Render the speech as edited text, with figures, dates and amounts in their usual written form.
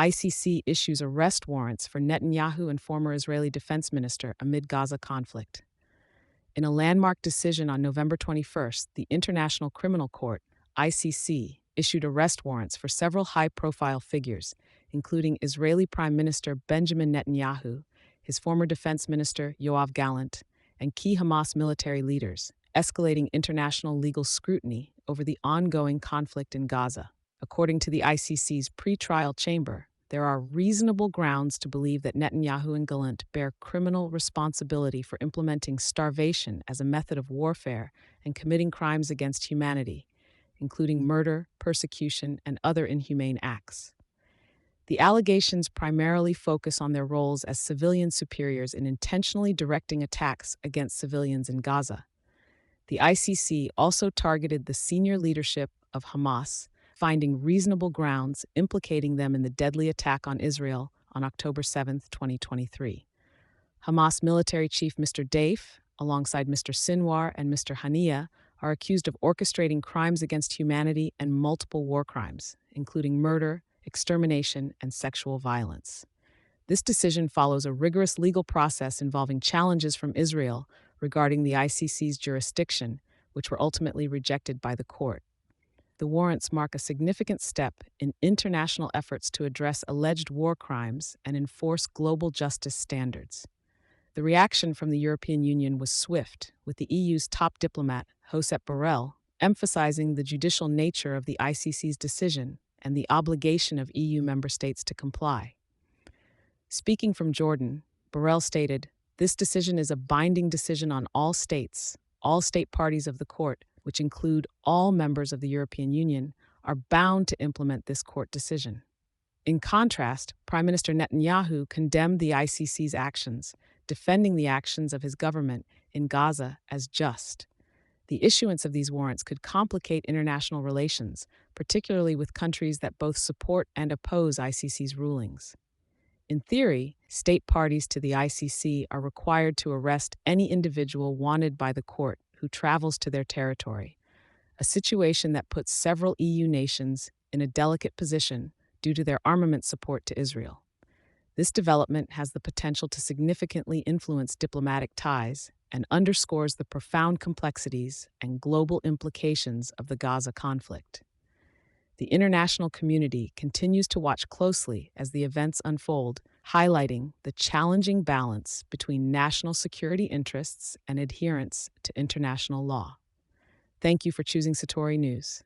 ICC issues arrest warrants for Netanyahu and former Israeli Defence Minister amid Gaza conflict. In a landmark decision on November 21st, the International Criminal Court, ICC, issued arrest warrants for several high-profile figures, including Israeli Prime Minister Benjamin Netanyahu, his former Defense Minister Yoav Gallant, and key Hamas military leaders, escalating international legal scrutiny over the ongoing conflict in Gaza. According to the ICC's pre-trial chamber, there are reasonable grounds to believe that Netanyahu and Gallant bear criminal responsibility for implementing starvation as a method of warfare and committing crimes against humanity, including murder, persecution, and other inhumane acts. The allegations primarily focus on their roles as civilian superiors in intentionally directing attacks against civilians in Gaza. The ICC also targeted the senior leadership of Hamas, finding reasonable grounds implicating them in the deadly attack on Israel on October 7, 2023. Hamas military chief Mr. Deif, alongside Mr. Sinwar and Mr. Haniya, are accused of orchestrating crimes against humanity and multiple war crimes, including murder, extermination, and sexual violence. This decision follows a rigorous legal process involving challenges from Israel regarding the ICC's jurisdiction, which were ultimately rejected by the court. The warrants mark a significant step in international efforts to address alleged war crimes and enforce global justice standards. The reaction from the European Union was swift, with the EU's top diplomat, Josep Borrell, emphasizing the judicial nature of the ICC's decision and the obligation of EU member states to comply. Speaking from Jordan, Borrell stated, "This decision is a binding decision on all states. All state parties of the court, which include all members of the European Union, are bound to implement this court decision." In contrast, Prime Minister Netanyahu condemned the ICC's actions, defending the actions of his government in Gaza as just. The issuance of these warrants could complicate international relations, particularly with countries that both support and oppose ICC's rulings. In theory, state parties to the ICC are required to arrest any individual wanted by the court who travels to their territory, a situation that puts several EU nations in a delicate position due to their armament support to Israel. This development has the potential to significantly influence diplomatic ties and underscores the profound complexities and global implications of the Gaza conflict. The international community continues to watch closely as the events unfold, highlighting the challenging balance between national security interests and adherence to international law. Thank you for choosing Satori News.